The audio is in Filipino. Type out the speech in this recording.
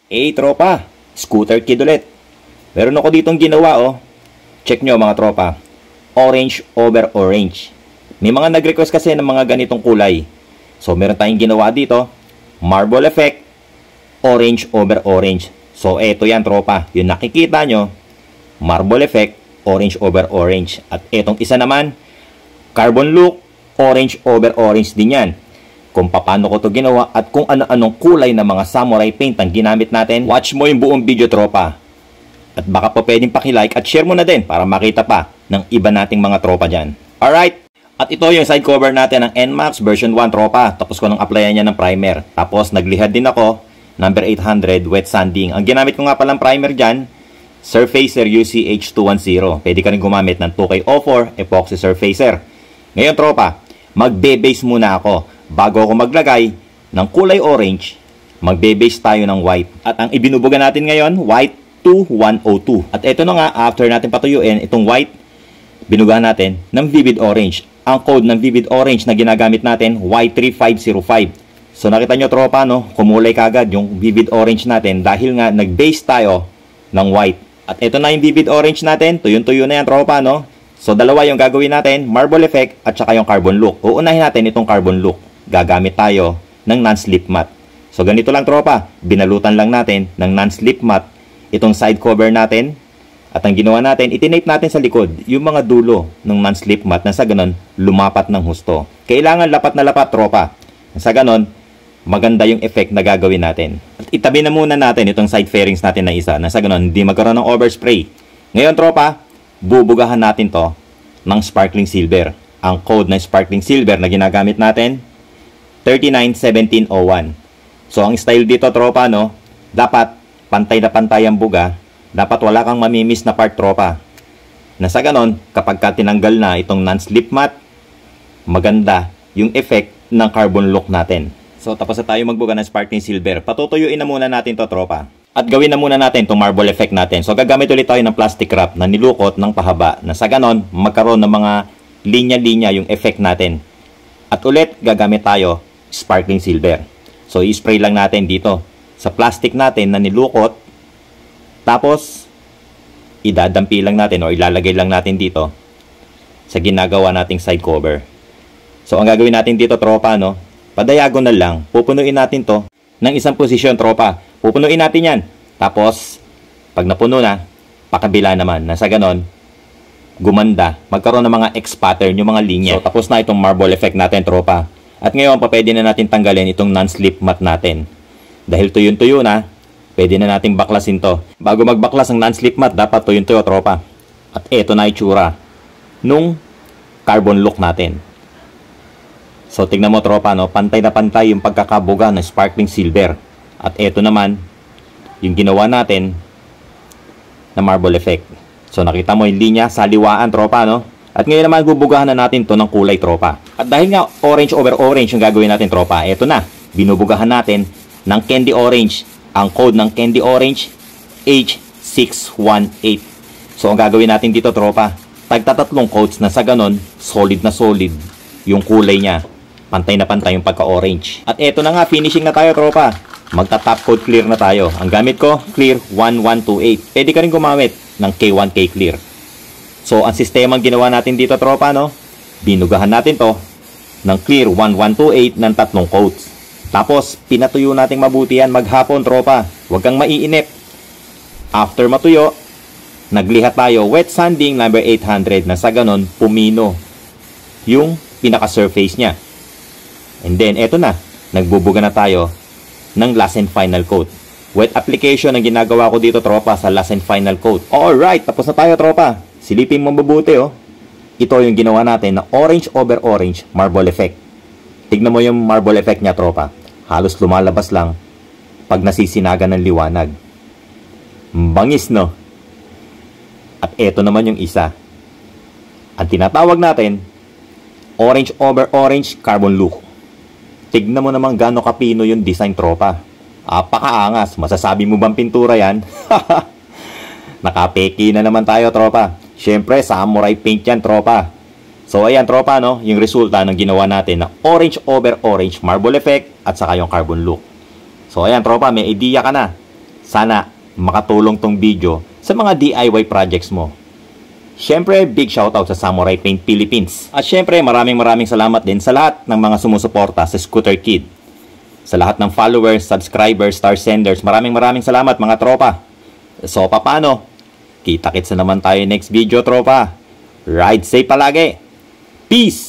Tropa, Scooter Kid ulit. Meron ako ditong ginawa Check nyo mga tropa. Orange over orange. May mga nag-request kasi ng mga ganitong kulay. So meron tayong ginawa dito. Marble effect. Orange over orange. So eto yan tropa. Yung nakikita nyo. Marble effect. Orange over orange. At etong isa naman. Carbon look. Orange over orange din yan. Kung paano ko to ginawa at kung ano-anong kulay ng mga samurai paint ang ginamit natin, watch mo yung buong video tropa. At baka pa pwedeng pakilike at share mo na din para makita pa ng iba nating mga tropa dyan. Alright, at ito yung side cover natin ng NMAX version 1 tropa. Tapos ko nang applyan niya ng primer. Tapos naglihad din ako, number 800 wet sanding. Ang ginamit ko nga palang primer dyan, Surfacer UCH210. Pwede ka rin gumamit ng 2K04 epoxy surfacer. Ngayon tropa, magbe-base muna ako. Bago ako maglagay ng kulay orange, magbe-base tayo ng white. At ang ibinubuga natin ngayon, white 2102. At ito na nga, after natin patuyuin itong white, binugahan natin ng vivid orange. Ang code ng vivid orange na ginagamit natin, Y3505. So nakita nyo tropa, kumulay kagad yung vivid orange natin dahil nga nag-base tayo ng white. At ito na yung vivid orange natin, tuyong-tuyo na yan tropa, So dalawa yung gagawin natin, marble effect at saka yung carbon look. Uunahin natin itong carbon look. Gagamit tayo ng non-slip mat. So ganito lang tropa, binalutan lang natin ng non-slip mat itong side cover natin. At ang ginawa natin, itinape natin sa likod yung mga dulo ng non-slip mat na sa ganon lumapat ng husto. Kailangan lapat na lapat tropa. Sa ganon, maganda yung effect na gagawin natin. At itabi na muna natin itong side fairings natin na isa na sa ganon hindi magkaroon ng overspray. Ngayon tropa, bubugahan natin to ng sparkling silver. Ang code ng sparkling silver na ginagamit natin, 391701. So ang style dito tropa dapat pantay na pantay ang buga. Dapat wala kang mamimiss na part tropa. Na sa ganon, kapag ka tinanggal na itong non-slip mat, maganda yung effect ng carbon look natin. So tapos na tayo magbuga ng sparkling silver. Patutuyuin na muna natin to tropa. At gawin na muna natin itong marble effect natin. So gagamit ulit tayo ng plastic wrap na nilukot ng pahaba. Na sa ganon, magkaroon ng mga linya-linya yung effect natin. At ulit, gagamit tayo sparkling silver. So i-spray lang natin dito sa plastic natin na nilukot. Tapos idadampi lang natin o ilalagay lang natin dito sa ginagawa nating side cover. So ang gagawin natin dito tropa padiagonal lang. Pupunuin natin to ng isang posisyon tropa. Pupunuin natin yan. Tapos pag napuno na, pakabila naman. Na sa ganon, gumanda. Magkaroon ng mga X pattern yung mga linya. So tapos na itong marble effect natin tropa. At ngayon, pwede na natin tanggalin itong non-slip mat natin. Dahil tuyo-tuyo na, pwede na natin baklasin to. Bago magbaklas ang non-slip mat, dapat tuyo-tuyo tropa. At eto na itsura nung carbon look natin. So tignan mo tropa, pantay na pantay yung pagkakabuga ng sparkling silver. At eto naman, yung ginawa natin na marble effect. So nakita mo yung linya sa liwaan tropa At ngayon naman bubugahan na natin to ng kulay tropa. At dahil nga orange over orange yung gagawin natin tropa, eto na, binubugahan natin ng candy orange. Ang code ng candy orange, H618. So ang gagawin natin dito tropa, tagtatatlong coats na sa ganon, solid na solid yung kulay niya. Pantay na pantay yung pagka-orange. At eto na nga, finishing na tayo tropa. Magta-top coat clear na tayo. Ang gamit ko, clear 1128. Pwede ka rin gumamit ng K1K clear. So, ang sistema ginawa natin dito tropa binugahan natin to ng clear 1128 ng 3 coats. Tapos, pinatuyo natin mabuti yan maghapon tropa. Huwag kang maiinip. After matuyo, naglihat tayo wet sanding number 800 na sa ganon pumino yung pinaka-surface niya. And then, eto na. Nagbubuga na tayo ng last and final coat. Wet application ang ginagawa ko dito tropa sa last and final coat. Alright, tapos na tayo tropa. Silipin mo mabuti Ito yung ginawa natin na orange over orange marble effect. Tignan mo yung marble effect niya tropa. Halos lumalabas lang pag nasisinagan ng liwanag. Bangis At eto naman yung isa. Ang tinatawag natin, orange over orange carbon look. Tignan mo naman gaano kapino yung design tropa. Apakaangas. Masasabi mo bang pintura yan? Nakapeki na naman tayo tropa. Siyempre, samurai paint yan, tropa. So, ayan, tropa, yung resulta ng ginawa natin na orange over orange marble effect at saka yung carbon look. So, ayan, tropa, may idea ka na Sana makatulong tong video sa mga DIY projects mo. Siyempre, big shoutout sa Samurai Paint Philippines. At siyempre, maraming salamat din sa lahat ng mga sumusuporta sa Scooter Kid. Sa lahat ng followers, subscribers, star senders, maraming salamat mga tropa. So, paano? Kita-kits na naman tayo next video, tropa. Ride safe palagi. Peace!